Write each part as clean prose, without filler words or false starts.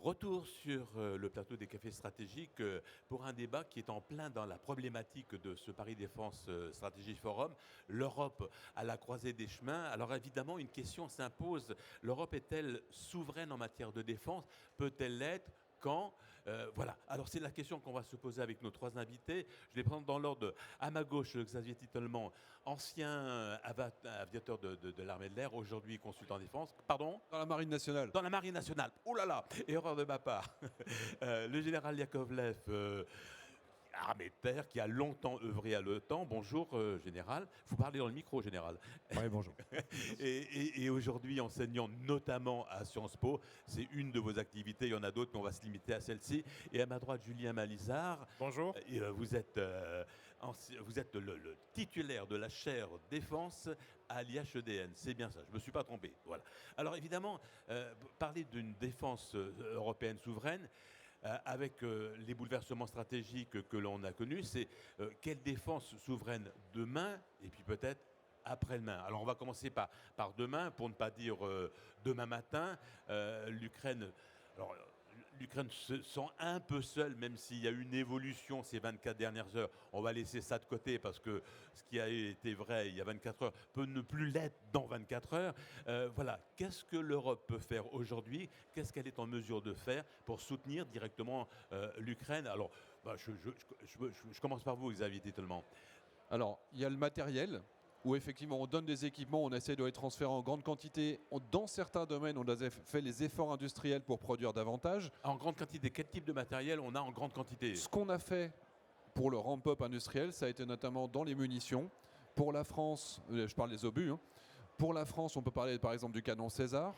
Retour sur le plateau des cafés stratégiques pour un débat qui est en plein dans la problématique de ce Paris Défense Stratégie Forum, l'Europe à la croisée des chemins. Alors évidemment, une question s'impose. L'Europe est-elle souveraine en matière de défense? Peut-elle l'être? Quand Voilà. Alors c'est la question qu'on va se poser avec nos trois invités. Je les présente dans l'ordre. À ma gauche, Xavier Tittelman, ancien aviateur de l'armée de l'air, aujourd'hui consultant en défense. Pardon? Dans la Marine nationale. Dans la Marine nationale. Oh là là, erreur de ma part. Le général Yakovlev, armée de terre, qui a longtemps œuvré à l'OTAN. Bonjour, général. Vous parlez dans le micro, général. Oui, bonjour. Et aujourd'hui, enseignant notamment à Sciences Po. C'est une de vos activités. Il y en a d'autres, mais on va se limiter à celle-ci. Et à ma droite, Julien Malizard. Bonjour. Vous êtes le titulaire de la chaire défense à l'IHEDN. C'est bien ça, je ne me suis pas trompé. Voilà. Alors évidemment, parler d'une défense européenne souveraine, avec les bouleversements stratégiques que l'on a connus, c'est quelle défense souveraine demain et puis peut-être après-demain. Alors on va commencer par demain, pour ne pas dire demain matin. L'Ukraine... Alors, l'Ukraine se sent un peu seule, même s'il y a eu une évolution ces 24 dernières heures. On va laisser ça de côté parce que ce qui a été vrai il y a 24 heures peut ne plus l'être dans 24 heures. Voilà, qu'est-ce que l'Europe peut faire aujourd'hui? Qu'est-ce qu'elle est en mesure de faire pour soutenir directement l'Ukraine? Alors, je commence par vous, Xavier Tittelman. Alors, il y a le matériel, où effectivement on donne des équipements, on essaie de les transférer en grande quantité. Dans certains domaines, on a fait les efforts industriels pour produire davantage. En grande quantité, quel type de matériel on a en grande quantité? Ce qu'on a fait pour le ramp-up industriel, ça a été notamment dans les munitions. Pour la France, je parle des obus, hein. Pour la France, on peut parler par exemple du canon César.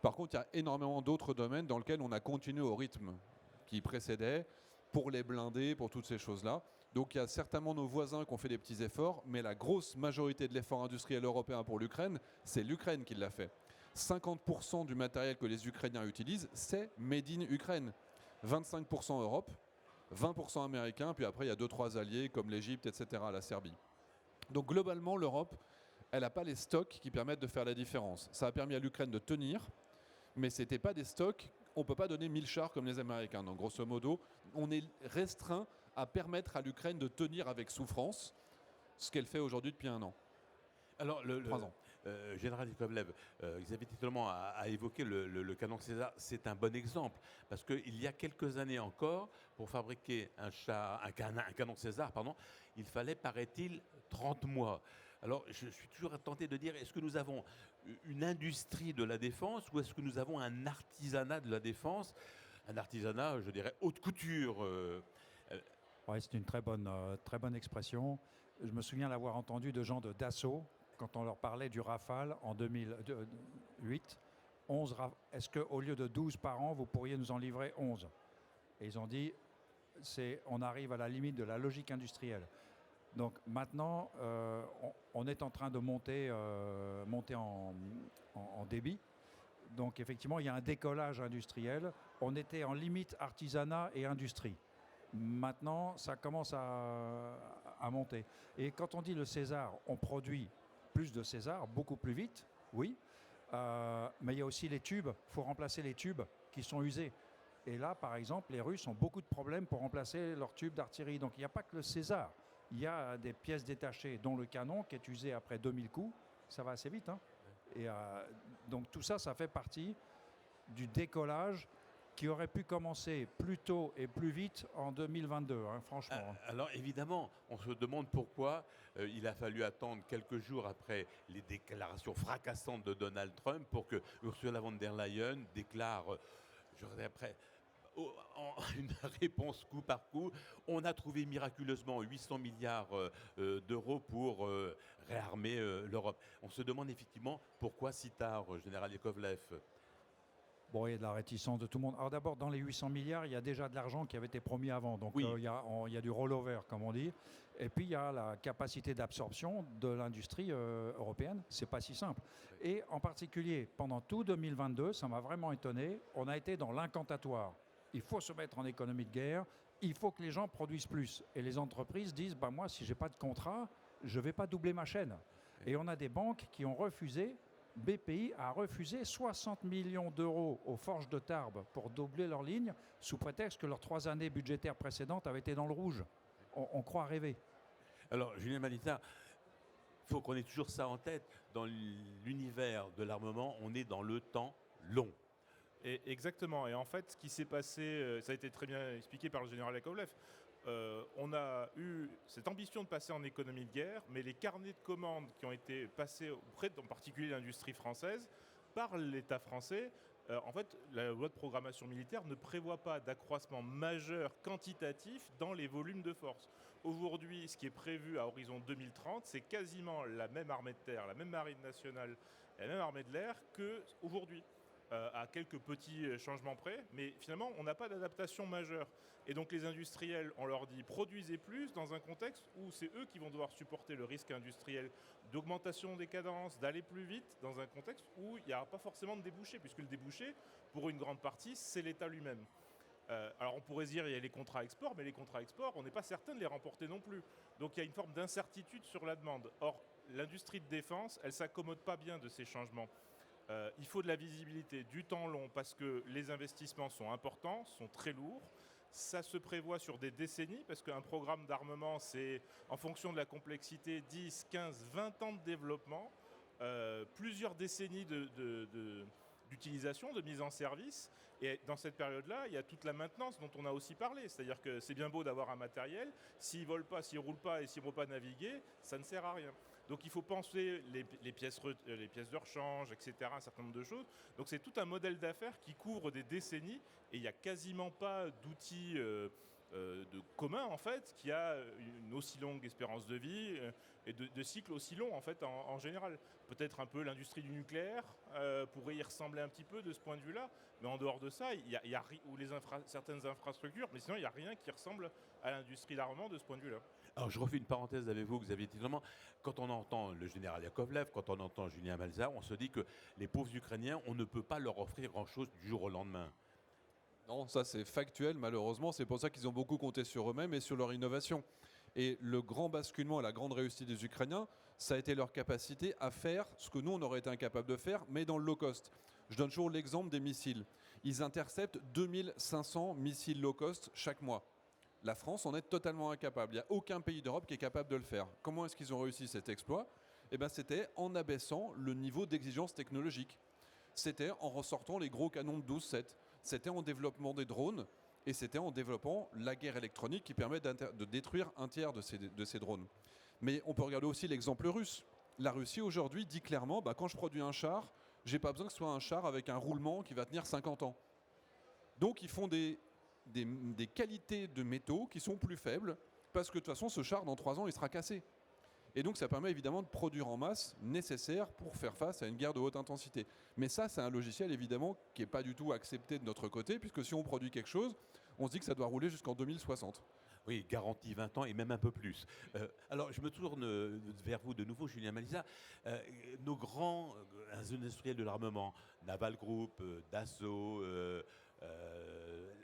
Par contre, il y a énormément d'autres domaines dans lesquels on a continué au rythme qui précédait, pour les blindés, pour toutes ces choses-là. Donc il y a certainement nos voisins qui ont fait des petits efforts, mais la grosse majorité de l'effort industriel européen pour l'Ukraine, c'est l'Ukraine qui l'a fait. 50% du matériel que les Ukrainiens utilisent, c'est Made in Ukraine. 25% Europe, 20% américain, puis après il y a 2-3 alliés comme l'Égypte, etc., la Serbie. Donc globalement, l'Europe, elle n'a pas les stocks qui permettent de faire la différence. Ça a permis à l'Ukraine de tenir, mais ce n'était pas des stocks. On ne peut pas donner 1000 chars comme les Américains. Donc, grosso modo, on est restreint à permettre à l'Ukraine de tenir avec souffrance ce qu'elle fait aujourd'hui depuis 1 an. Alors, 3 ans. Général Yakovlev, Xavier Tittelman a évoqué le canon César. C'est un bon exemple parce qu'il y a quelques années encore, pour fabriquer un canon César, il fallait, paraît-il, 30 mois. Alors, je suis toujours tenté de dire, est-ce que nous avons une industrie de la défense ou est-ce que nous avons un artisanat de la défense? Un artisanat, je dirais, haute couture. Ouais, c'est une très bonne expression. Je me souviens l'avoir entendu de gens de Dassault quand on leur parlait du Rafale en 2008. Est-ce qu'au lieu de 12 par an, vous pourriez nous en livrer 11? Et ils ont dit, on arrive à la limite de la logique industrielle. Donc maintenant, on est en train de monter en débit. Donc effectivement, il y a un décollage industriel. On était en limite artisanat et industrie. Maintenant, ça commence à monter. Et quand on dit le César, on produit plus de César, beaucoup plus vite, oui. Mais il y a aussi les tubes. Il faut remplacer les tubes qui sont usés. Et là, par exemple, les Russes ont beaucoup de problèmes pour remplacer leurs tubes d'artillerie. Donc il n'y a pas que le César. Il y a des pièces détachées, dont le canon qui est usé après 2000 coups. Ça va assez vite, hein. Et donc tout ça, ça fait partie du décollage qui aurait pu commencer plus tôt et plus vite en 2022, hein, franchement. Alors évidemment, on se demande pourquoi il a fallu attendre quelques jours après les déclarations fracassantes de Donald Trump pour que Ursula von der Leyen déclare, je dirais après, une réponse coup par coup. On a trouvé miraculeusement 800 milliards d'euros pour réarmer l'Europe. On se demande effectivement pourquoi si tard, Général Yakovlev. Bon, il y a de la réticence de tout le monde. Alors d'abord, dans les 800 milliards, il y a déjà de l'argent qui avait été promis avant. Donc oui. il y a du rollover, comme on dit. Et puis il y a la capacité d'absorption de l'industrie européenne. C'est pas si simple. Et en particulier, pendant tout 2022, ça m'a vraiment étonné, on a été dans l'incantatoire. Il faut se mettre en économie de guerre, il faut que les gens produisent plus. Et les entreprises disent, moi, si je n'ai pas de contrat, je ne vais pas doubler ma chaîne. Et on a des banques qui ont refusé BPI a refusé 60 millions d'euros aux Forges de Tarbes pour doubler leur ligne, sous prétexte que leurs 3 années budgétaires précédentes avaient été dans le rouge. On croit rêver. Alors, Julien Malissa, il faut qu'on ait toujours ça en tête. Dans l'univers de l'armement, on est dans le temps long. Et exactement. Et en fait, ce qui s'est passé, ça a été très bien expliqué par le général Yakovlev. On a eu cette ambition de passer en économie de guerre, mais les carnets de commandes qui ont été passés auprès, en particulier l'industrie française, par l'État français, en fait, la loi de programmation militaire ne prévoit pas d'accroissement majeur quantitatif dans les volumes de force. Aujourd'hui, ce qui est prévu à horizon 2030, c'est quasiment la même armée de terre, la même marine nationale, la même armée de l'air qu'aujourd'hui. À quelques petits changements près, mais finalement, on n'a pas d'adaptation majeure. Et donc les industriels, on leur dit produisez plus dans un contexte où c'est eux qui vont devoir supporter le risque industriel d'augmentation des cadences, d'aller plus vite, dans un contexte où il n'y aura pas forcément de débouché, puisque le débouché, pour une grande partie, c'est l'État lui-même. Alors on pourrait se dire il y a les contrats export, mais les contrats export, on n'est pas certain de les remporter non plus. Donc il y a une forme d'incertitude sur la demande. Or, l'industrie de défense, elle ne s'accommode pas bien de ces changements. Il faut de la visibilité, du temps long, parce que les investissements sont importants, sont très lourds. Ça se prévoit sur des décennies, parce qu'un programme d'armement, c'est en fonction de la complexité, 10, 15, 20 ans de développement, plusieurs décennies d'utilisation, de mise en service. Et dans cette période-là, il y a toute la maintenance dont on a aussi parlé. C'est-à-dire que c'est bien beau d'avoir un matériel, s'il ne vole pas, s'il ne roule pas et s'il ne peut pas naviguer, ça ne sert à rien. Donc il faut penser les pièces de rechange, etc., un certain nombre de choses. Donc c'est tout un modèle d'affaires qui couvre des décennies et il n'y a quasiment pas d'outils de commun en fait qui a une aussi longue espérance de vie et de cycles aussi longs en fait en général. Peut-être un peu l'industrie du nucléaire pourrait y ressembler un petit peu de ce point de vue-là, mais en dehors de ça, il y a ou certaines infrastructures, mais sinon il n'y a rien qui ressemble à l'industrie d'armement de ce point de vue-là. Alors, je refais une parenthèse avec vous, Xavier Tillerman. Quand on entend le général Yakovlev, quand on entend Julien Malza, on se dit que les pauvres Ukrainiens, on ne peut pas leur offrir grand-chose du jour au lendemain. Non, ça c'est factuel, malheureusement. C'est pour ça qu'ils ont beaucoup compté sur eux-mêmes et sur leur innovation. Et le grand basculement et la grande réussite des Ukrainiens, ça a été leur capacité à faire ce que nous, on aurait été incapable de faire, mais dans le low cost. Je donne toujours l'exemple des missiles. Ils interceptent 2500 missiles low cost chaque mois. La France en est totalement incapable. Il n'y a aucun pays d'Europe qui est capable de le faire. Comment est-ce qu'ils ont réussi cet exploit ? C'était en abaissant le niveau d'exigence technologique. C'était en ressortant les gros canons de 12-7. C'était en développant des drones et c'était en développant la guerre électronique qui permet de détruire un tiers de ces drones. Mais on peut regarder aussi l'exemple russe. La Russie aujourd'hui dit clairement, quand je produis un char, je n'ai pas besoin que ce soit un char avec un roulement qui va tenir 50 ans. Donc ils font des qualités de métaux qui sont plus faibles parce que de toute façon ce char dans 3 ans il sera cassé. Et donc ça permet évidemment de produire en masse nécessaire pour faire face à une guerre de haute intensité. Mais ça c'est un logiciel évidemment qui n'est pas du tout accepté de notre côté puisque si on produit quelque chose, on se dit que ça doit rouler jusqu'en 2060. Oui, garantie 20 ans et même un peu plus. Alors, je me tourne vers vous de nouveau, Julien Malisa. Nos grands industriels de l'armement, Naval Group, Dassault,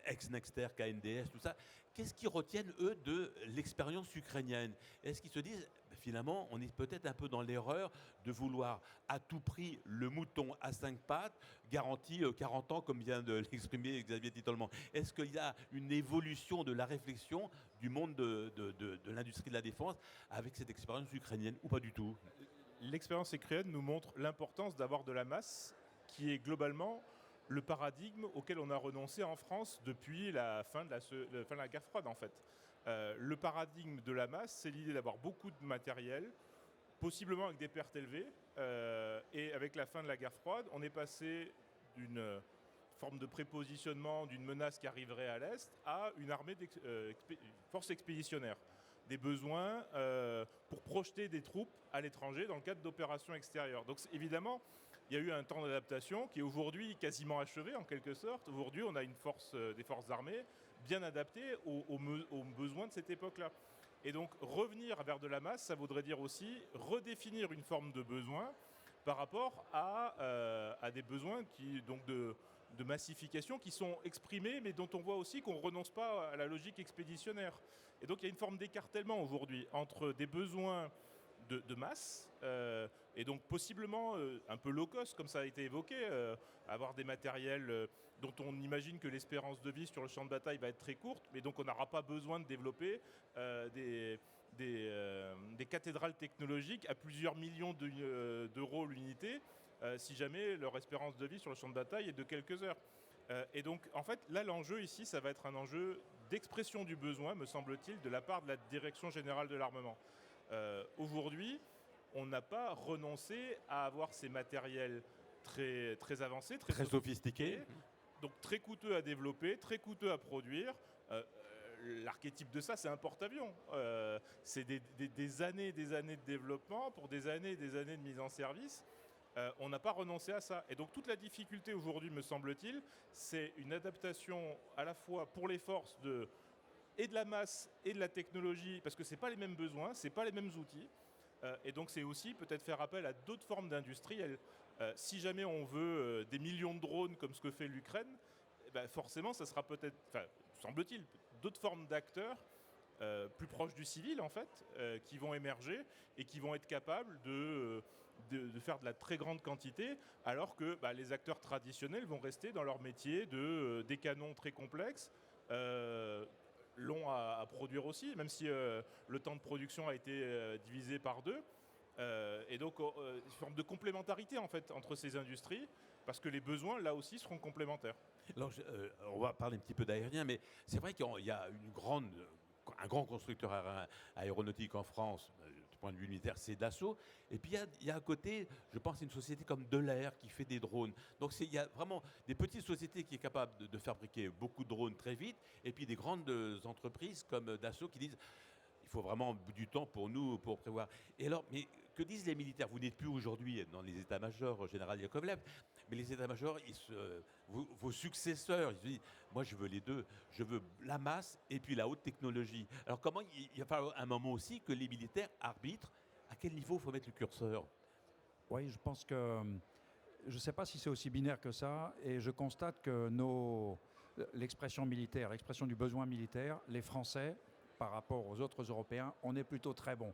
ex-Nexter, KNDS, tout ça, qu'est-ce qu'ils retiennent, eux, de l'expérience ukrainienne ? Est-ce qu'ils se disent, finalement, on est peut-être un peu dans l'erreur de vouloir à tout prix le mouton à 5 pattes, garanti 40 ans, comme vient de l'exprimer Xavier Tillerman. Est-ce qu'il y a une évolution de la réflexion du monde de l'industrie de la défense avec cette expérience ukrainienne ou pas du tout ? L'expérience ukrainienne nous montre l'importance d'avoir de la masse qui est globalement le paradigme auquel on a renoncé en France depuis la fin de la guerre froide en fait. Le paradigme de la masse, c'est l'idée d'avoir beaucoup de matériel, possiblement avec des pertes élevées, et avec la fin de la guerre froide, on est passé d'une forme de prépositionnement d'une menace qui arriverait à l'Est à une armée force expéditionnaire. Des besoins pour projeter des troupes à l'étranger dans le cadre d'opérations extérieures. Donc évidemment, il y a eu un temps d'adaptation qui est aujourd'hui quasiment achevé en quelque sorte. Aujourd'hui, on a des forces armées bien adaptées aux besoins de cette époque-là. Et donc revenir vers de la masse, ça voudrait dire aussi redéfinir une forme de besoin par rapport à des besoins de massification qui sont exprimés, mais dont on voit aussi qu'on ne renonce pas à la logique expéditionnaire. Et donc il y a une forme d'écartèlement aujourd'hui entre des besoins de masse, et donc possiblement un peu low cost, comme ça a été évoqué, avoir des matériels dont on imagine que l'espérance de vie sur le champ de bataille va être très courte, mais donc on n'aura pas besoin de développer des cathédrales technologiques à plusieurs millions d'euros l'unité, si jamais leur espérance de vie sur le champ de bataille est de quelques heures. Et donc, en fait, là, l'enjeu ici, ça va être un enjeu d'expression du besoin, me semble-t-il, de la part de la Direction générale de l'armement. Aujourd'hui, on n'a pas renoncé à avoir ces matériels très, très avancés, Très sophistiqué. donc très coûteux à développer, très coûteux à produire. L'archétype de ça, c'est un porte-avions. C'est des années et des années de développement pour des années et des années de mise en service. On n'a pas renoncé à ça. Et donc toute la difficulté aujourd'hui, me semble-t-il, c'est une adaptation à la fois pour les forces et de la masse et de la technologie, parce que ce n'est pas les mêmes besoins, ce n'est pas les mêmes outils. Et donc c'est aussi peut-être faire appel à d'autres formes d'industriels. Si jamais on veut des millions de drones comme ce que fait l'Ukraine, forcément ça sera peut-être, semble-t-il, d'autres formes d'acteurs plus proches du civil en fait, qui vont émerger et qui vont être capables de faire de la très grande quantité, alors que les acteurs traditionnels vont rester dans leur métier des canons très complexes, longs à produire aussi, même si le temps de production a été divisé par 2. Et donc, une forme de complémentarité en fait entre ces industries, parce que les besoins, là aussi, seront complémentaires. Alors, on va parler un petit peu d'aérien, mais c'est vrai qu'il y a un grand constructeur aéronautique en France, du point de vue militaire, c'est Dassault. Et puis, il y a à côté, je pense, une société comme Delair qui fait des drones. Donc, il y a vraiment des petites sociétés qui sont capables de fabriquer beaucoup de drones très vite, et puis des grandes entreprises comme Dassault qui disent il faut vraiment du temps pour nous, pour prévoir. Et alors, mais que disent les militaires? Vous n'êtes plus aujourd'hui dans les états-majors, général Yakovlev, mais les états-majors, vos successeurs, ils se disent, moi je veux les deux, je veux la masse et puis la haute technologie. Alors comment il va falloir un moment aussi que les militaires arbitrent à quel niveau il faut mettre le curseur? Oui, je pense que je ne sais pas si c'est aussi binaire que ça, et je constate que l'expression militaire, l'expression du besoin militaire, les Français, par rapport aux autres Européens, on est plutôt très bon.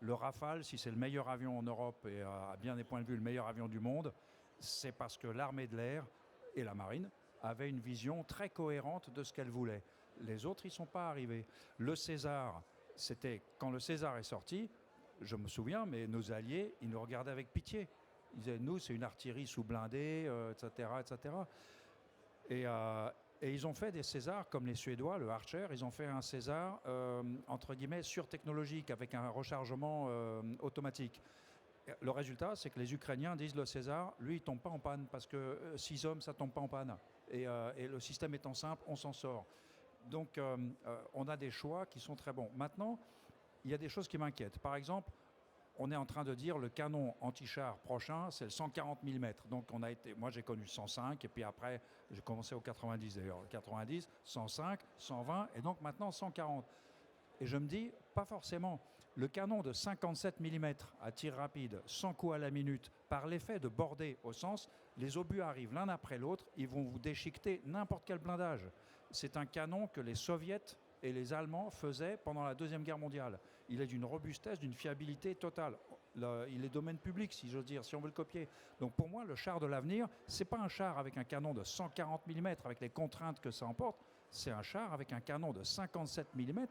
Le Rafale, si c'est le meilleur avion en Europe et à bien des points de vue le meilleur avion du monde, c'est parce que l'armée de l'air et la marine avaient une vision très cohérente de ce qu'elle voulait. Les autres, ils ne sont pas arrivés. Le César, quand le César est sorti, je me souviens, mais nos alliés, ils nous regardaient avec pitié. Ils disaient, nous, c'est une artillerie sous-blindée, etc., etc. Et ils ont fait des Césars comme les Suédois, le Archer. Ils ont fait un César, entre guillemets, surtechnologique, avec un rechargement automatique. Le résultat, c'est que les Ukrainiens disent le César, lui, il ne tombe pas en panne, parce que 6 hommes, ça ne tombe pas en panne. Et le système étant simple, on s'en sort. Donc, on a des choix qui sont très bons. Maintenant, il y a des choses qui m'inquiètent. Par exemple, on est en train de dire le canon anti-char prochain, c'est le 140 mm. Donc, moi, j'ai connu 105, et puis après, j'ai commencé au 90 d'ailleurs. 90, 105, 120, et donc maintenant 140. Et je me dis, pas forcément. Le canon de 57 mm à tir rapide, 100 coups à la minute, par l'effet de bordée au sens, les obus arrivent l'un après l'autre, ils vont vous déchiqueter n'importe quel blindage. C'est un canon que les Soviets et les Allemands faisaient pendant la Deuxième Guerre mondiale. Il est d'une robustesse, d'une fiabilité totale. Il est domaine public, si j'ose dire, si on veut le copier. Donc pour moi, le char de l'avenir, c'est pas un char avec un canon de 140 mm avec les contraintes que ça emporte, c'est un char avec un canon de 57 mm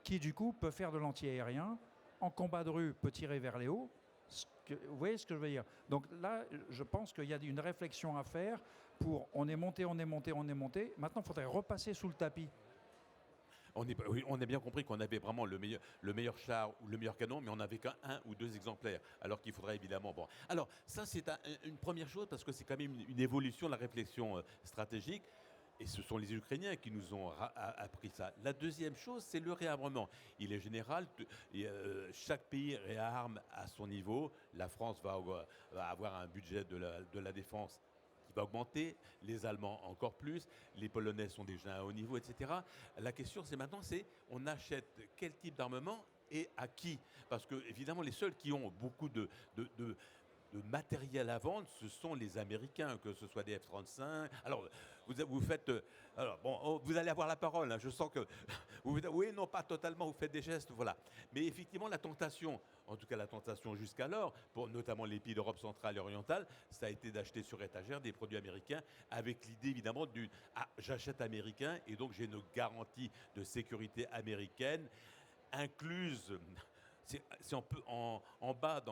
qui du coup peut faire de l'anti-aérien, en combat de rue peut tirer vers les hauts. Vous voyez ce que je veux dire? Donc là, je pense qu'il y a une réflexion à faire on est monté. Maintenant, il faudrait repasser sous le tapis. On a bien compris qu'on avait vraiment le meilleur char ou le meilleur canon, mais on n'avait qu'un ou deux exemplaires, alors qu'il faudrait évidemment... Bon. Alors, ça, c'est une première chose, parce que c'est quand même une évolution de la réflexion stratégique. Et ce sont les Ukrainiens qui nous ont appris ça. La deuxième chose, c'est le réarmement. Il est général, chaque pays réarme à son niveau. La France va avoir un budget de la défense qui va augmenter, les Allemands encore plus, les Polonais sont déjà à un haut niveau, etc. La question, c'est maintenant, on achète quel type d'armement et à qui? Parce que, évidemment, les seuls qui ont beaucoup de matériel à vendre, ce sont les Américains, que ce soit des F-35. Alors, vous faites... alors, bon, vous allez avoir la parole. Hein. Je sens que Oui, non, pas totalement, vous faites des gestes, voilà. Mais effectivement, la tentation, en tout cas la tentation jusqu'alors, pour notamment les pays d'Europe centrale et orientale, ça a été d'acheter sur étagère des produits américains avec l'idée évidemment j'achète américain et donc j'ai une garantie de sécurité américaine incluse. C'est en bas,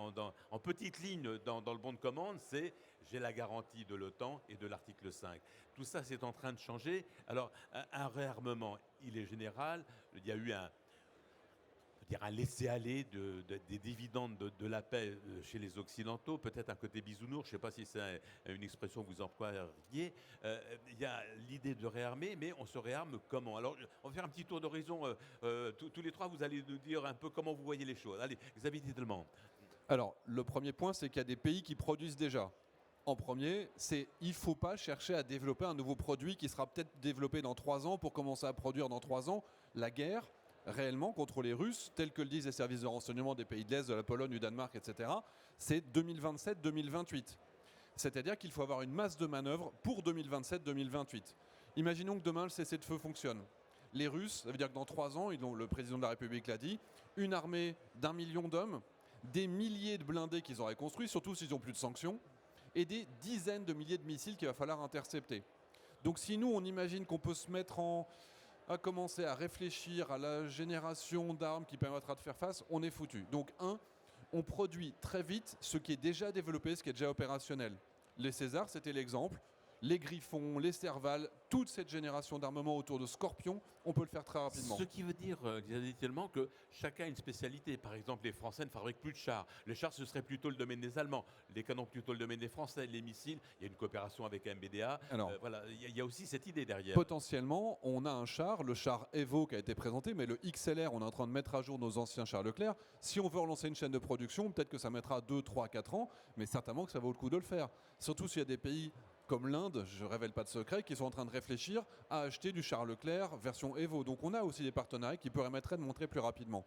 en petite ligne dans le bon de commande, c'est j'ai la garantie de l'OTAN et de l'article 5. Tout ça, c'est en train de changer. Alors, un réarmement, il est général. Il y a eu un laisser-aller des dividendes de la paix chez les Occidentaux, peut-être un côté bisounours, je ne sais pas si c'est une expression que vous employeriez. Il y a l'idée de réarmer, mais on se réarme comment? Alors, on va faire un petit tour d'horizon. Tous les trois, vous allez nous dire un peu comment vous voyez les choses. Allez, Xavier Titelman. Alors, le premier point, c'est qu'il y a des pays qui produisent déjà. En premier, il ne faut pas chercher à développer un nouveau produit qui sera peut-être développé dans 3 ans pour commencer à produire dans 3 ans. La guerre, réellement, contre les Russes, tel que le disent les services de renseignement des pays de l'Est, de la Pologne, du Danemark, etc., c'est 2027-2028. C'est-à-dire qu'il faut avoir une masse de manœuvre pour 2027-2028. Imaginons que demain, le cessez-le-feu fonctionne. Les Russes, ça veut dire que dans 3 ans, le président de la République l'a dit, une armée d'1 million d'hommes, des milliers de blindés qu'ils auraient construits, surtout s'ils n'ont plus de sanctions, et des dizaines de milliers de missiles qu'il va falloir intercepter. Donc si nous, on imagine qu'on peut se mettre à commencer à réfléchir à la génération d'armes qui permettra de faire face, on est foutu. Donc on produit très vite ce qui est déjà développé, ce qui est déjà opérationnel. Les Césars, c'était l'exemple. Les Griffons, les Serval, toute cette génération d'armement autour de Scorpion, on peut le faire très rapidement. Ce qui veut dire, tellement que chacun a une spécialité. Par exemple, les Français ne fabriquent plus de chars. Les chars, ce serait plutôt le domaine des Allemands. Les canons, plutôt le domaine des Français. Les missiles, il y a une coopération avec MBDA. Alors, voilà, il y a aussi cette idée derrière. Potentiellement, on a un char, le char Evo qui a été présenté, mais le XLR, on est en train de mettre à jour nos anciens chars Leclerc. Si on veut relancer une chaîne de production, peut-être que ça mettra 2, 3, 4 ans, mais certainement que ça vaut le coup de le faire. Surtout s'il y a des pays comme l'Inde, je ne révèle pas de secret, qui sont en train de réfléchir à acheter du char Leclerc version Evo. Donc on a aussi des partenariats qui permettraient de montrer plus rapidement.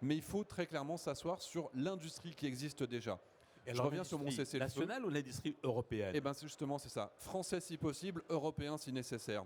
Mais il faut très clairement s'asseoir sur l'industrie qui existe déjà. Et je reviens sur mon cessez-le-feu. Nationale ou l'industrie européenne? Eh bien justement c'est ça. Français si possible, européen si nécessaire.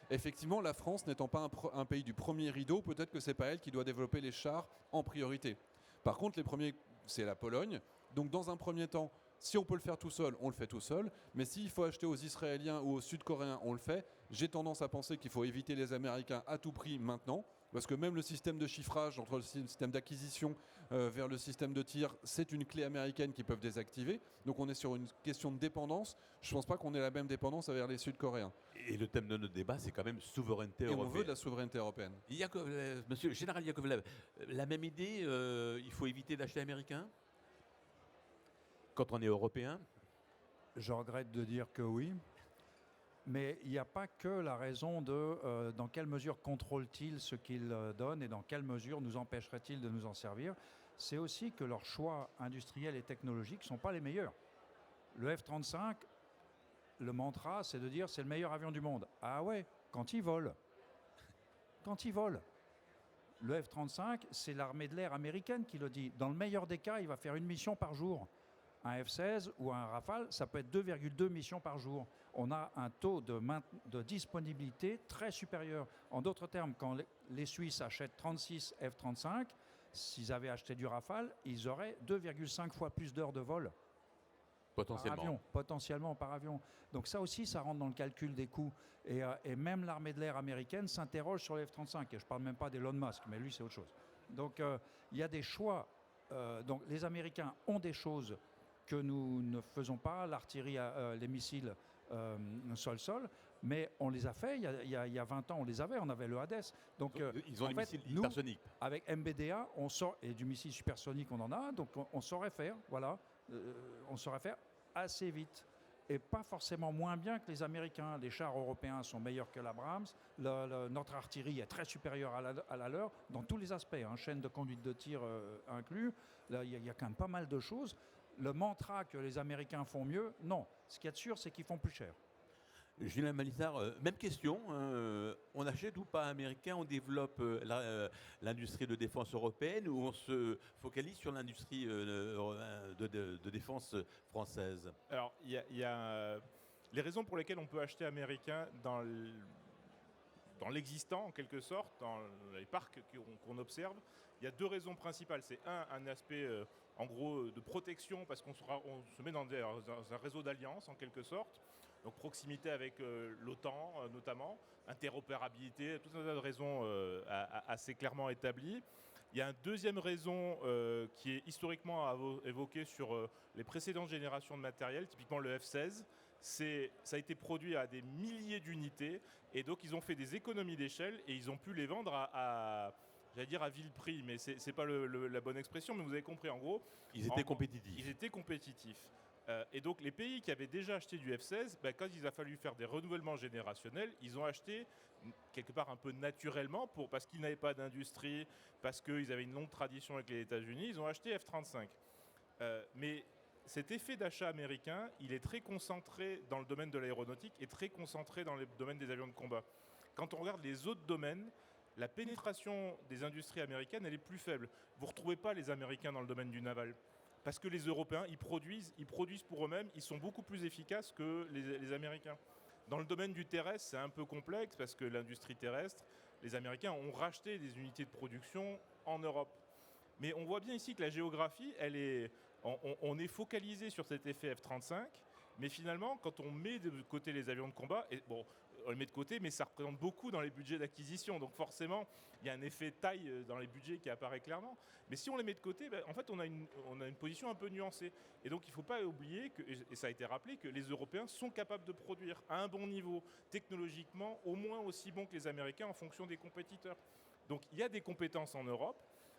Effectivement, la France n'étant pas un pays du premier rideau, peut-être que ce n'est pas elle qui doit développer les chars en priorité. Par contre, les premiers, c'est la Pologne. Donc dans un premier temps, si on peut le faire tout seul, on le fait tout seul. Mais s'il faut acheter aux Israéliens ou aux Sud-Coréens, on le fait. J'ai tendance à penser qu'il faut éviter les Américains à tout prix maintenant. Parce que même le système de chiffrage entre le système d'acquisition vers le système de tir, c'est une clé américaine qu'ils peuvent désactiver. Donc on est sur une question de dépendance. Je ne pense pas qu'on ait la même dépendance envers les Sud-Coréens. Et le thème de notre débat, c'est quand même souveraineté européenne. Et on veut de la souveraineté européenne. Monsieur le général Yakovlev, la même idée, il faut éviter d'acheter américain quand on est européen? Je regrette de dire que oui. Mais il n'y a pas que la raison de dans quelle mesure contrôle-t-il ce qu'il donne et dans quelle mesure nous empêcherait-il de nous en servir. C'est aussi que leurs choix industriels et technologiques ne sont pas les meilleurs. Le F-35, le mantra, c'est de dire c'est le meilleur avion du monde. Ah ouais, quand il vole. Quand il vole. Le F-35, c'est l'armée de l'air américaine qui le dit. Dans le meilleur des cas, il va faire une mission par jour. Un F-16 ou un Rafale, ça peut être 2,2 missions par jour. On a un taux de disponibilité très supérieur. En d'autres termes, quand les Suisses achètent 36 F-35, s'ils avaient acheté du Rafale, ils auraient 2,5 fois plus d'heures de vol. Potentiellement par avion. Donc ça aussi, ça rentre dans le calcul des coûts. Et même l'armée de l'air américaine s'interroge sur les F-35. Et je ne parle même pas d'Elon Musk, mais lui, c'est autre chose. Donc il y a des choix. Donc les Américains ont des choses que nous ne faisons pas, l'artillerie, les missiles sol-sol, mais on les a fait, il y a 20 ans, on avait le Hades. Donc, ils ont des missiles hypersoniques. Avec MBDA, et du missile supersonique, on en a, donc on saurait faire, voilà, on saurait faire assez vite. Et pas forcément moins bien que les Américains. Les chars européens sont meilleurs que l'Abrams. Notre artillerie est très supérieure à la leur dans tous les aspects, chaîne de conduite de tir inclus. Là, il y a quand même pas mal de choses. Le mantra que les Américains font mieux, non. Ce qu'il y a de sûr, c'est qu'ils font plus cher. Julien Malizard, même question. On achète ou pas américain? On développe l'industrie de défense européenne ou on se focalise sur l'industrie de défense française? Alors, il y a les raisons pour lesquelles on peut acheter américain dans l'existant en quelque sorte, dans les parcs qu'on observe, il y a 2 raisons principales. C'est un aspect en gros de protection parce qu'on se met dans un réseau d'alliances en quelque sorte. Donc proximité avec l'OTAN notamment, interopérabilité, tout un tas de raisons assez clairement établies. Il y a une deuxième raison qui est historiquement évoquée sur les précédentes générations de matériel, typiquement le F-16. Ça a été produit à des milliers d'unités et donc ils ont fait des économies d'échelle et ils ont pu les vendre j'allais dire à vil prix, mais c'est pas la bonne expression, mais vous avez compris en gros. Ils étaient compétitifs. Ils étaient compétitifs. Et donc les pays qui avaient déjà acheté du F-16, quand il a fallu faire des renouvellements générationnels, ils ont acheté quelque part un peu naturellement, parce qu'ils n'avaient pas d'industrie, parce qu'ils avaient une longue tradition avec les États-Unis, ils ont acheté F-35. Mais cet effet d'achat américain, il est très concentré dans le domaine de l'aéronautique et très concentré dans le domaine des avions de combat. Quand on regarde les autres domaines, la pénétration des industries américaines, elle est plus faible. Vous ne retrouvez pas les Américains dans le domaine du naval. Parce que les Européens, ils produisent pour eux-mêmes, ils sont beaucoup plus efficaces que les Américains. Dans le domaine du terrestre, c'est un peu complexe parce que l'industrie terrestre, les Américains ont racheté des unités de production en Europe. Mais on voit bien ici que la géographie, on est focalisé sur cet effet F-35, mais finalement, quand on met de côté les avions de combat, et bon, on les met de côté, mais ça représente beaucoup dans les budgets d'acquisition. Donc forcément, il y a un effet taille dans les budgets qui apparaît clairement. Mais si on les met de côté, en fait, on a une position un peu nuancée. Et donc, il ne faut pas oublier, et ça a été rappelé, que les Européens sont capables de produire à un bon niveau, technologiquement, au moins aussi bon que les Américains en fonction des compétiteurs. Donc, il y a des compétences en Europe.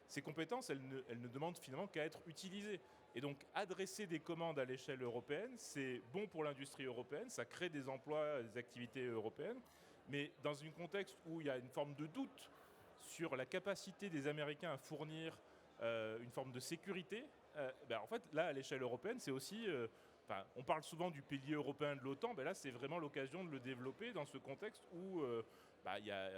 Ces compétences, elles ne demandent finalement qu'à être utilisées. Et donc, adresser des commandes à l'échelle européenne, c'est bon pour l'industrie européenne, ça crée des emplois, des activités européennes. Mais dans un contexte où il y a une forme de doute sur la capacité des Américains à fournir une forme de sécurité, en fait, là, à l'échelle européenne, c'est aussi... on parle souvent du pilier européen de l'OTAN, là, c'est vraiment l'occasion de le développer dans ce contexte où il y a,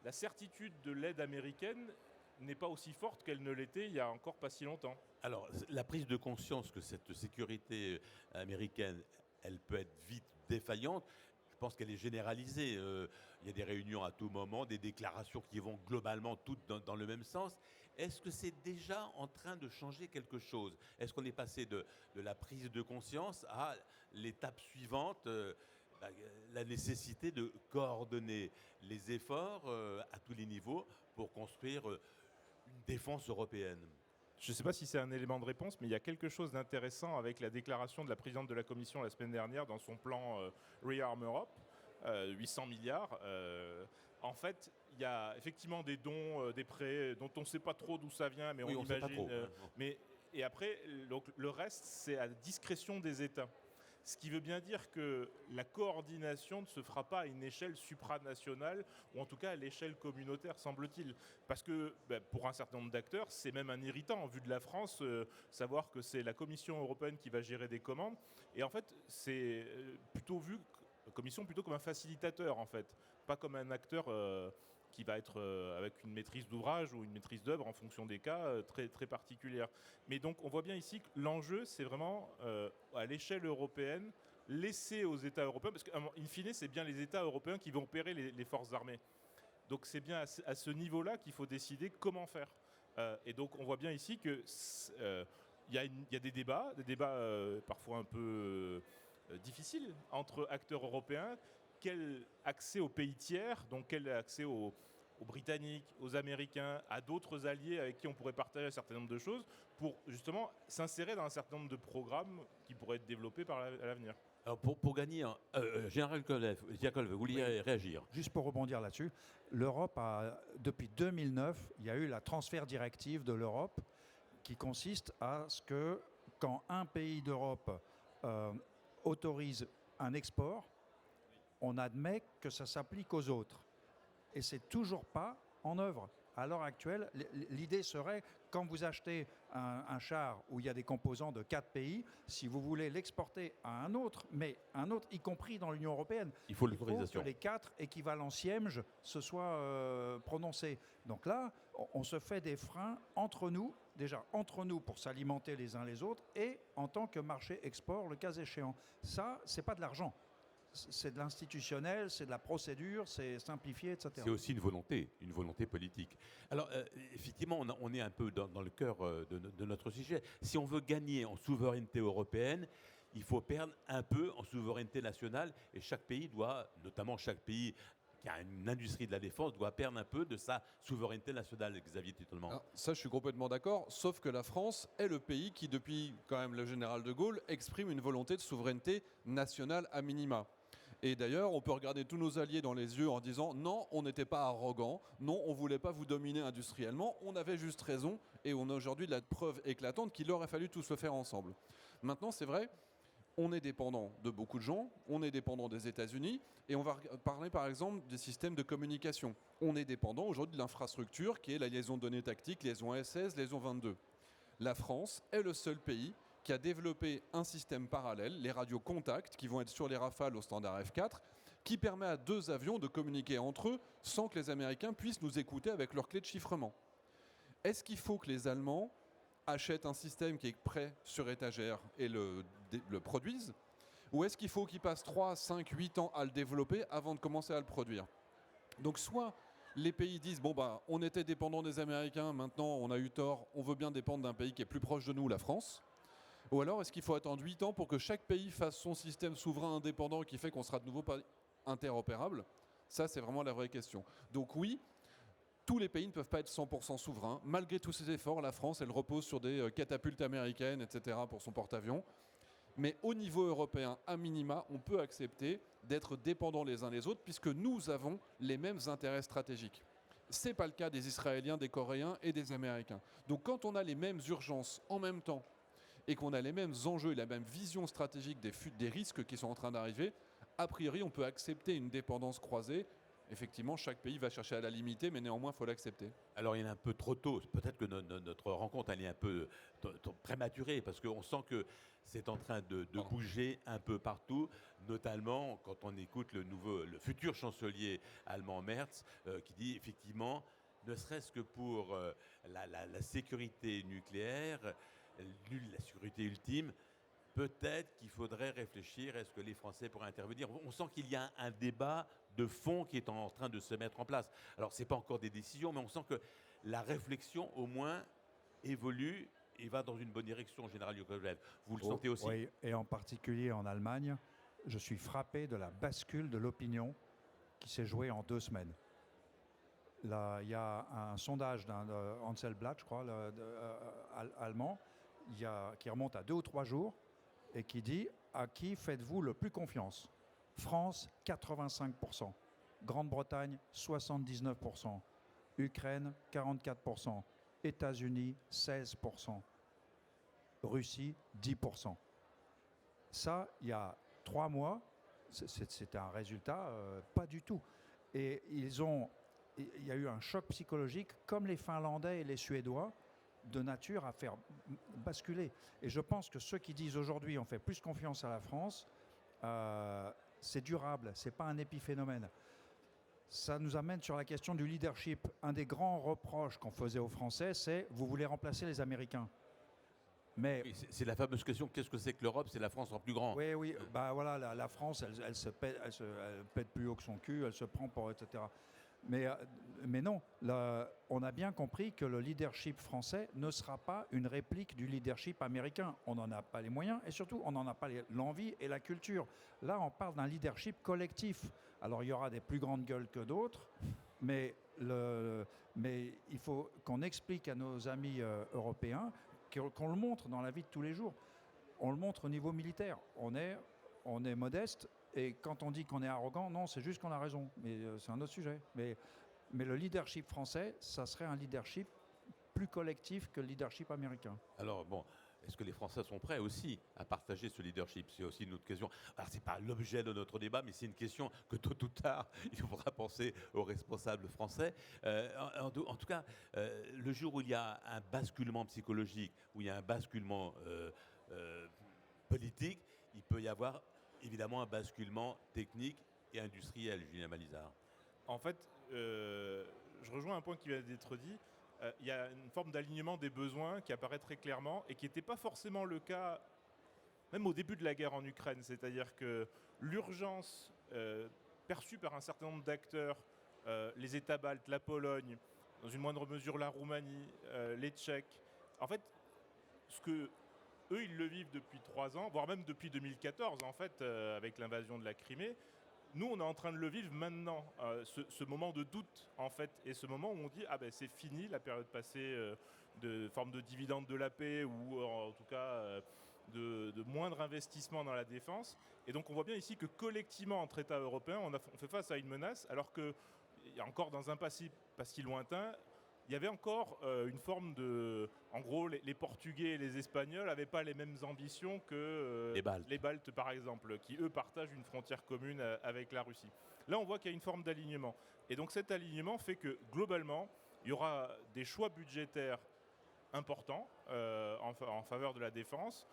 la certitude de l'aide américaine n'est pas aussi forte qu'elle ne l'était il y a encore pas si longtemps. Alors, la prise de conscience que cette sécurité américaine, elle peut être vite défaillante, je pense qu'elle est généralisée. Il y a des réunions à tout moment, des déclarations qui vont globalement toutes dans le même sens. Est-ce que c'est déjà en train de changer quelque chose? Est-ce qu'on est passé de la prise de conscience à l'étape suivante, la nécessité de coordonner les efforts à tous les niveaux pour construire une défense européenne? Je ne sais pas si c'est un élément de réponse, mais il y a quelque chose d'intéressant avec la déclaration de la présidente de la Commission la semaine dernière dans son plan Rearm Europe, 800 milliards. En fait, il y a effectivement des dons, des prêts dont on ne sait pas trop d'où ça vient, mais oui, on imagine. Sait pas trop, Et après, donc, le reste, c'est à la discrétion des États. Ce qui veut bien dire que la coordination ne se fera pas à une échelle supranationale, ou en tout cas à l'échelle communautaire, semble-t-il. Parce que pour un certain nombre d'acteurs, c'est même un irritant, vu de la France, savoir que c'est la Commission européenne qui va gérer des commandes. Et en fait, c'est plutôt vu, la Commission plutôt comme un facilitateur, en fait, pas comme un acteur qui va être avec une maîtrise d'ouvrage ou une maîtrise d'œuvre en fonction des cas très, très particulière. Mais donc on voit bien ici que l'enjeu, c'est vraiment à l'échelle européenne, laisser aux États européens, parce qu'in fine, c'est bien les États européens qui vont opérer les forces armées. Donc c'est bien à ce niveau-là qu'il faut décider comment faire. Et donc on voit bien ici qu'il y a des débats parfois un peu difficiles entre acteurs européens. Quel accès aux pays tiers, donc quel accès aux Britanniques, aux Américains, à d'autres alliés avec qui on pourrait partager un certain nombre de choses pour justement s'insérer dans un certain nombre de programmes qui pourraient être développés à l'avenir. Alors pour gagner, Général Yakovlev, vous vouliez réagir? Juste pour rebondir là-dessus, l'Europe depuis 2009, il y a eu la transfert directive de l'Europe qui consiste à ce que quand un pays d'Europe autorise un export, on admet que ça s'applique aux autres. Et c'est toujours pas en œuvre. À l'heure actuelle, l'idée serait, quand vous achetez un char où il y a des composants de 4 pays, si vous voulez l'exporter à un autre, mais un autre, y compris dans l'Union européenne, il faut l'autorisation. Que les 4 équivalents Siemge se soient prononcés. Donc là, on se fait des freins entre nous, déjà entre nous pour s'alimenter les uns les autres, et en tant que marché export, le cas échéant. Ça, c'est pas de l'argent. c'est de l'institutionnel, c'est de la procédure, c'est simplifié, etc. C'est aussi une volonté politique. Alors, effectivement, on est un peu dans le cœur de notre sujet. Si on veut gagner en souveraineté européenne, il faut perdre un peu en souveraineté nationale, et chaque pays doit, notamment chaque pays qui a une industrie de la défense, doit perdre un peu de sa souveraineté nationale, Xavier Titelman. Alors, ça, je suis complètement d'accord, sauf que la France est le pays qui, depuis quand même le général de Gaulle, exprime une volonté de souveraineté nationale à minima. Et d'ailleurs, on peut regarder tous nos alliés dans les yeux en disant non, on n'était pas arrogant, non, on ne voulait pas vous dominer industriellement, on avait juste raison, et on a aujourd'hui de la preuve éclatante qu'il aurait fallu tous le faire ensemble. Maintenant, c'est vrai, on est dépendant de beaucoup de gens, on est dépendant des États-Unis, et on va parler par exemple des systèmes de communication. On est dépendant aujourd'hui de l'infrastructure qui est la liaison de données tactiques, liaison S16, liaison 22. La France est le seul pays qui a développé un système parallèle, les radios contact, qui vont être sur les Rafales au standard F4, qui permet à 2 avions de communiquer entre eux sans que les Américains puissent nous écouter avec leur clé de chiffrement. Est-ce qu'il faut que les Allemands achètent un système qui est prêt sur étagère et le produisent, ou est-ce qu'il faut qu'ils passent 3, 5, 8 ans à le développer avant de commencer à le produire? Donc soit les pays disent bon bah on était dépendant des Américains, maintenant on a eu tort, on veut bien dépendre d'un pays qui est plus proche de nous, la France. Ou alors est-ce qu'il faut attendre 8 ans pour que chaque pays fasse son système souverain indépendant qui fait qu'on sera de nouveau pas interopérable? Ça c'est vraiment la vraie question. Donc oui, tous les pays ne peuvent pas être 100% souverains. Malgré tous ces efforts, la France, elle repose sur des catapultes américaines, etc. pour son porte-avions. Mais au niveau européen, à minima, on peut accepter d'être dépendants les uns les autres puisque nous avons les mêmes intérêts stratégiques. Ce n'est pas le cas des Israéliens, des Coréens et des Américains. Donc quand on a les mêmes urgences en même temps et qu'on a les mêmes enjeux et la même vision stratégique des risques qui sont en train d'arriver, a priori, on peut accepter une dépendance croisée. Effectivement, chaque pays va chercher à la limiter, mais néanmoins, il faut l'accepter. Alors, il est un peu trop tôt. Peut-être que notre rencontre, elle est un peu prématurée, parce qu'on sent que c'est en train de bouger un peu partout, notamment quand on écoute le futur chancelier allemand Merz, qui dit effectivement, ne serait-ce que pour la sécurité nucléaire, la sécurité ultime, peut-être qu'il faudrait réfléchir, est-ce que les Français pourraient intervenir? On sent qu'il y a un débat de fond qui est en train de se mettre en place. Alors, ce n'est pas encore des décisions, mais on sent que la réflexion, au moins, évolue et va dans une bonne direction, Général Yakovlev. Vous le sentez aussi? Oui, et en particulier en Allemagne, je suis frappé de la bascule de l'opinion qui s'est jouée en 2 semaines. Là, il y a un sondage d'un Hanselblatt, je crois, allemand, qui remonte à 2 ou 3 jours et qui dit « À qui faites-vous le plus confiance ?» France, 85%. Grande-Bretagne, 79%. Ukraine, 44%. États-Unis, 16%. Russie, 10%. Ça, il y a 3 mois, c'était un résultat pas du tout. Et il y a eu un choc psychologique, comme les Finlandais et les Suédois, de nature à faire basculer. Et je pense que ceux qui disent aujourd'hui on fait plus confiance à la France, c'est durable, c'est pas un épiphénomène. Ça nous amène sur la question du leadership. Un des grands reproches qu'on faisait aux Français, c'est vous voulez remplacer les Américains. Mais c'est la fameuse question, qu'est-ce que c'est que l'Europe? C'est la France en plus grand. Oui, bah voilà, la France, elle pète plus haut que son cul, elle se prend pour, etc. Mais non, on a bien compris que le leadership français ne sera pas une réplique du leadership américain. On n'en a pas les moyens et surtout, on n'en a pas l'envie et la culture. Là, on parle d'un leadership collectif. Alors, il y aura des plus grandes gueules que d'autres, mais il faut qu'on explique à nos amis européens, qu'on le montre dans la vie de tous les jours. On le montre au niveau militaire. On est modeste. Et quand on dit qu'on est arrogant, non, c'est juste qu'on a raison. Mais c'est un autre sujet. Mais le leadership français, ça serait un leadership plus collectif que le leadership américain. Alors bon, est-ce que les Français sont prêts aussi à partager ce leadership? C'est aussi une autre question. Alors c'est pas l'objet de notre débat, mais c'est une question que tôt ou tard, il faudra penser aux responsables français. En tout cas, le jour où il y a un basculement psychologique, où il y a un basculement politique, il peut y avoir évidemment un basculement technique et industriel, Julien Balizard. En fait, je rejoins un point qui vient d'être dit. Il y a une forme d'alignement des besoins qui apparaît très clairement et qui n'était pas forcément le cas même au début de la guerre en Ukraine. C'est-à-dire que l'urgence perçue par un certain nombre d'acteurs, les États baltes, la Pologne, dans une moindre mesure la Roumanie, les Tchèques. En fait, ce que eux, ils le vivent depuis 3 ans, voire même depuis 2014, en fait, avec l'invasion de la Crimée. Nous, on est en train de le vivre maintenant, ce moment de doute, en fait, et ce moment où on dit, ah ben c'est fini, la période passée de forme de dividende de la paix, ou en tout cas de moindre investissement dans la défense. Et donc on voit bien ici que collectivement, entre États européens, on fait face à une menace, alors qu'il y a encore dans un passé pas si lointain, il y avait encore une forme de... En gros, les Portugais et les Espagnols n'avaient pas les mêmes ambitions que les Baltes, par exemple, qui, eux, partagent une frontière commune avec la Russie. Là, on voit qu'il y a une forme d'alignement. Et donc cet alignement fait que, globalement, il y aura des choix budgétaires importants en faveur de la défense.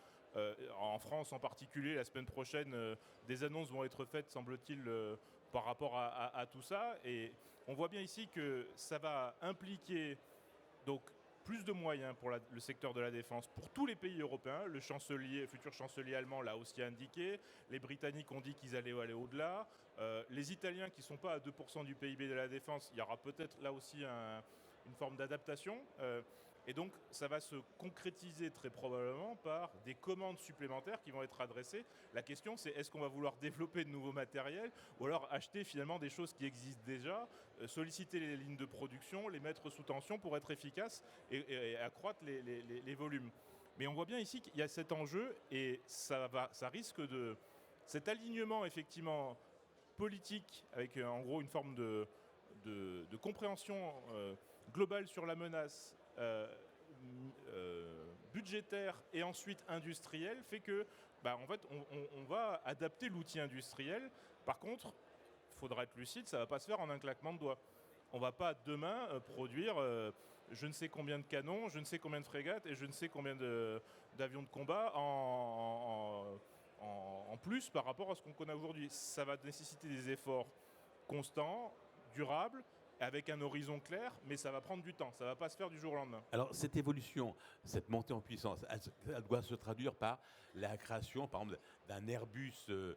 En France, en particulier, la semaine prochaine, des annonces vont être faites, semble-t-il, par rapport à tout ça. Et on voit bien ici que ça va impliquer donc plus de moyens pour le secteur de la défense pour tous les pays européens. Le futur chancelier allemand l'a aussi indiqué. Les Britanniques ont dit qu'ils allaient aller au-delà. Les Italiens qui ne sont pas à 2% du PIB de la défense, il y aura peut-être là aussi une forme d'adaptation. Et donc, ça va se concrétiser très probablement par des commandes supplémentaires qui vont être adressées. La question, c'est est-ce qu'on va vouloir développer de nouveaux matériels ou alors acheter finalement des choses qui existent déjà, solliciter les lignes de production, les mettre sous tension pour être efficace et accroître les volumes. Mais on voit bien ici qu'il y a cet enjeu et ça risque de... Cet alignement, effectivement, politique, avec en gros une forme de compréhension globale sur la menace, budgétaire et ensuite industriel, fait que en fait, on va adapter l'outil industriel. Par contre, il faudra être lucide, ça ne va pas se faire en un claquement de doigts. On ne va pas demain produire je ne sais combien de canons, je ne sais combien de frégates et je ne sais combien d'avions de combat en plus par rapport à ce qu'on connaît aujourd'hui. Ça va nécessiter des efforts constants, durables, avec un horizon clair, mais ça va prendre du temps, ça ne va pas se faire du jour au lendemain. Alors cette évolution, cette montée en puissance, elle doit se traduire par la création, par exemple, d'un Airbus de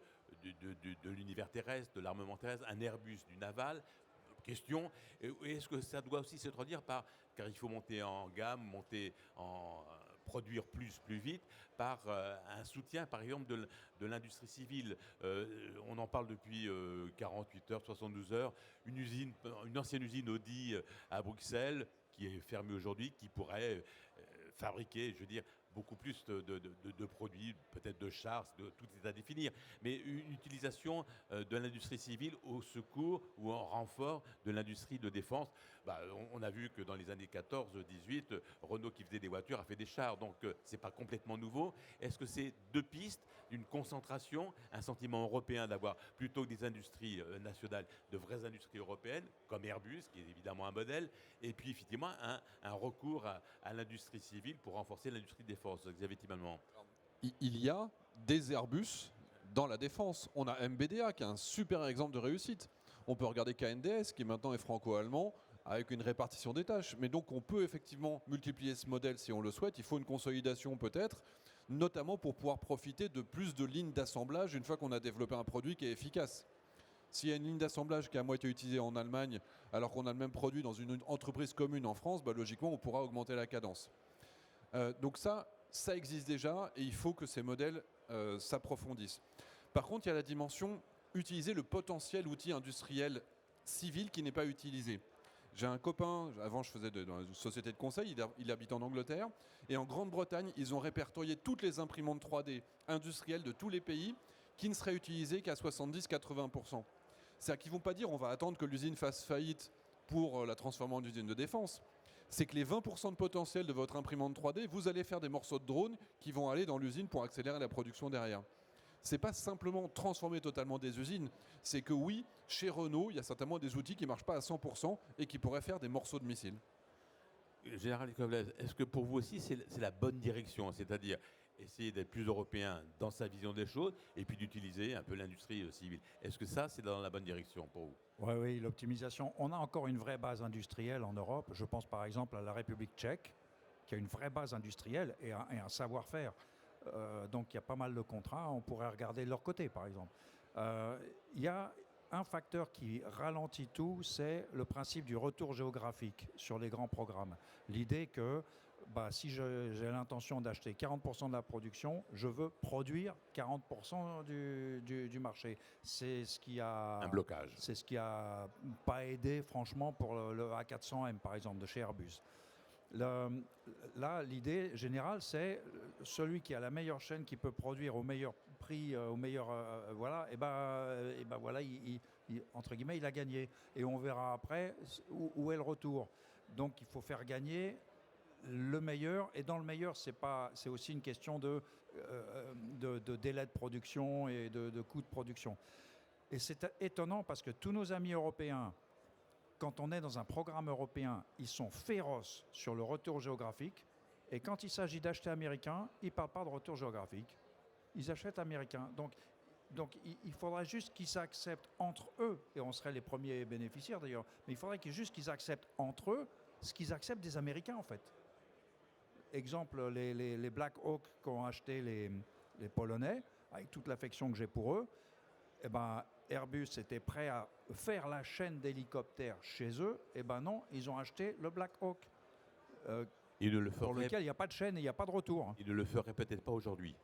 l'univers terrestre, de l'armement terrestre, un Airbus du naval. Question, est-ce que ça doit aussi se traduire par, car il faut monter en gamme, produire plus vite, par un soutien, par exemple, de l'industrie civile. On en parle depuis 48 heures, 72 heures. Une ancienne usine Audi à Bruxelles, qui est fermée aujourd'hui, qui pourrait fabriquer, je veux dire, beaucoup plus de produits, peut-être de chars, tout est à définir, mais une utilisation de l'industrie civile au secours ou en renfort de l'industrie de défense. On a vu que dans les années 14-18, Renault qui faisait des voitures a fait des chars, donc c'est pas complètement nouveau. Est-ce que c'est deux pistes, une concentration, un sentiment européen d'avoir plutôt que des industries nationales, de vraies industries européennes, comme Airbus, qui est évidemment un modèle, et puis effectivement un recours à l'industrie civile pour renforcer l'industrie de défense. Xavier Timmermans. Il y a des Airbus dans la défense. On a MBDA qui est un super exemple de réussite. On peut regarder KNDS qui maintenant est franco-allemand avec une répartition des tâches. Mais donc on peut effectivement multiplier ce modèle si on le souhaite. Il faut une consolidation peut-être, notamment pour pouvoir profiter de plus de lignes d'assemblage une fois qu'on a développé un produit qui est efficace. S'il y a une ligne d'assemblage qui est à moitié utilisée en Allemagne alors qu'on a le même produit dans une entreprise commune en France, logiquement on pourra augmenter la cadence. Donc ça existe déjà et il faut que ces modèles s'approfondissent. Par contre, il y a la dimension utiliser le potentiel outil industriel civil qui n'est pas utilisé. J'ai un copain, avant je faisais dans une société de conseil, il habite en Angleterre, et en Grande-Bretagne, ils ont répertorié toutes les imprimantes 3D industrielles de tous les pays qui ne seraient utilisées qu'à 70-80%. C'est-à-dire qu'ils ne vont pas dire on va attendre que l'usine fasse faillite pour la transformer en usine de défense. C'est que les 20% de potentiel de votre imprimante 3D, vous allez faire des morceaux de drone qui vont aller dans l'usine pour accélérer la production derrière. Ce n'est pas simplement transformer totalement des usines, c'est que oui, chez Renault, il y a certainement des outils qui ne marchent pas à 100% et qui pourraient faire des morceaux de missiles. Général Yakovlev, est-ce que pour vous aussi c'est la bonne direction, c'est-à-dire essayer d'être plus européen dans sa vision des choses et puis d'utiliser un peu l'industrie civile. Est-ce que ça, c'est dans la bonne direction pour vous? Oui, l'optimisation. On a encore une vraie base industrielle en Europe. Je pense par exemple à la République tchèque, qui a une vraie base industrielle et un savoir-faire. Donc il y a pas mal de contrats. On pourrait regarder de leur côté, par exemple. Il y a un facteur qui ralentit tout, c'est le principe du retour géographique sur les grands programmes. L'idée que si j'ai l'intention d'acheter 40% de la production, je veux produire 40% du marché. C'est ce qui a Un blocage. C'est ce qui a pas aidé franchement pour le A400M par exemple de chez Airbus. Là, l'idée générale, c'est celui qui a la meilleure chaîne, qui peut produire au meilleur prix, au meilleur, voilà, voilà, entre guillemets, il a gagné. Et on verra après où est le retour. Donc, il faut faire gagner le meilleur. Et dans le meilleur, c'est aussi une question de délai de production et de coût de production. Et c'est étonnant parce que tous nos amis européens, quand on est dans un programme européen, ils sont féroces sur le retour géographique. Et quand il s'agit d'acheter américain, ils ne parlent pas de retour géographique. Ils achètent américain. Donc il faudrait juste qu'ils s'acceptent entre eux, et on serait les premiers bénéficiaires d'ailleurs, mais il faudrait juste qu'ils acceptent entre eux ce qu'ils acceptent des Américains en fait. Exemple, les Black Hawk qu'ont acheté les Polonais, avec toute l'affection que j'ai pour eux, eh ben, Airbus était prêt à faire la chaîne d'hélicoptères chez eux. Eh ben non, ils ont acheté le Black Hawk, pour lequel il n'y a pas de chaîne et il n'y a pas de retour. Il ne le ferait peut-être pas aujourd'hui.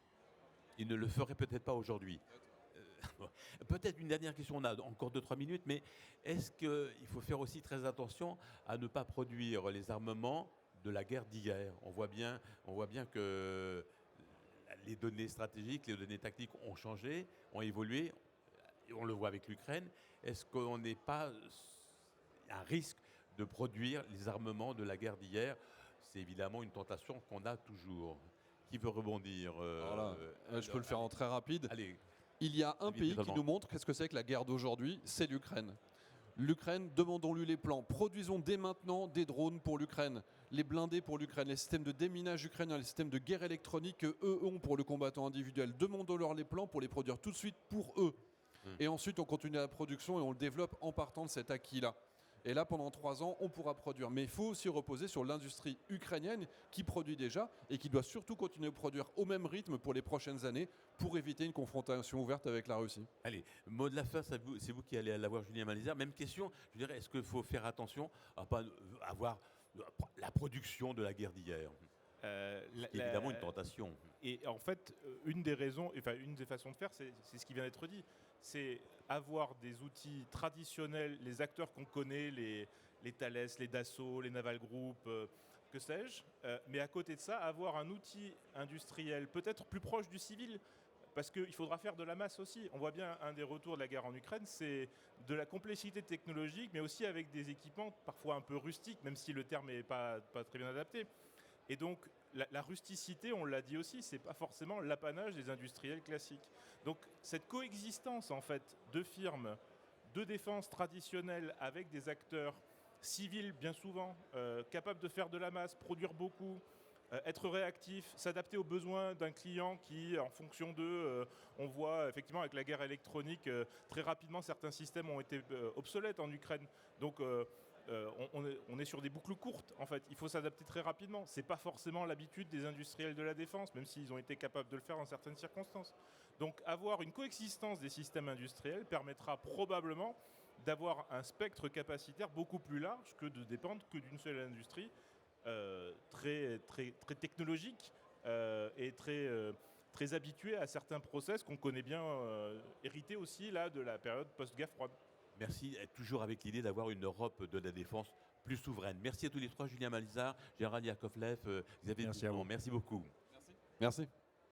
Peut-être une dernière question, on a encore 2-3 minutes, mais est-ce qu'il faut faire aussi très attention à ne pas produire les armements de la guerre d'hier? On voit bien que les données stratégiques, les données tactiques ont changé, ont évolué. On le voit avec l'Ukraine. Est-ce qu'on n'est pas un risque de produire les armements de la guerre d'hier? C'est évidemment une tentation qu'on a toujours. Qui veut rebondir? Je peux le faire en très rapide. Allez. Il y a un pays qui nous montre qu'est-ce que c'est que la guerre d'aujourd'hui, c'est l'Ukraine. L'Ukraine, demandons-lui les plans. Produisons dès maintenant des drones pour l'Ukraine, les blindés pour l'Ukraine, les systèmes de déminage ukrainiens, les systèmes de guerre électronique qu'eux ont pour le combattant individuel. Demandons-leur les plans pour les produire tout de suite pour eux. Et ensuite, on continue la production et on le développe en partant de cet acquis-là. Et là, pendant 3 ans, on pourra produire. Mais il faut aussi reposer sur l'industrie ukrainienne qui produit déjà et qui doit surtout continuer à produire au même rythme pour les prochaines années pour éviter une confrontation ouverte avec la Russie. Allez, mot de la fin, c'est vous qui allez l'avoir, Julien Malizard. Même question, je dirais, est-ce qu'il faut faire attention à ne pas avoir la production de la guerre d'hier? Évidemment une tentation. Et en fait, une des façons de faire, c'est ce qui vient d'être dit. C'est avoir des outils traditionnels, les acteurs qu'on connaît, les Thales, les Dassault, les Naval Group, que sais-je. Mais à côté de ça, avoir un outil industriel peut-être plus proche du civil, parce qu'il faudra faire de la masse aussi. On voit bien un des retours de la guerre en Ukraine, c'est de la complexité technologique, mais aussi avec des équipements parfois un peu rustiques, même si le terme n'est pas très bien adapté. Et donc, la rusticité, on l'a dit aussi, c'est pas forcément l'apanage des industriels classiques. Donc, cette coexistence, en fait, de firmes de défense traditionnelles avec des acteurs civils, bien souvent, capables de faire de la masse, produire beaucoup, être réactif, s'adapter aux besoins d'un client qui, en fonction d'eux, on voit effectivement avec la guerre électronique, très rapidement, certains systèmes ont été obsolètes en Ukraine. Donc, on est sur des boucles courtes, en fait. Il faut s'adapter très rapidement. Ce n'est pas forcément l'habitude des industriels de la défense, même s'ils ont été capables de le faire dans certaines circonstances. Donc, avoir une coexistence des systèmes industriels permettra probablement d'avoir un spectre capacitaire beaucoup plus large que de dépendre que d'une seule industrie très technologique et très habituée à certains process qu'on connaît bien, hérités aussi là, de la période post-guerre froide. Merci, toujours avec l'idée d'avoir une Europe de la défense plus souveraine. Merci à tous les trois, Julien Malizard, Gérald Yakovlev, Xavier Dupont. Merci beaucoup. Merci.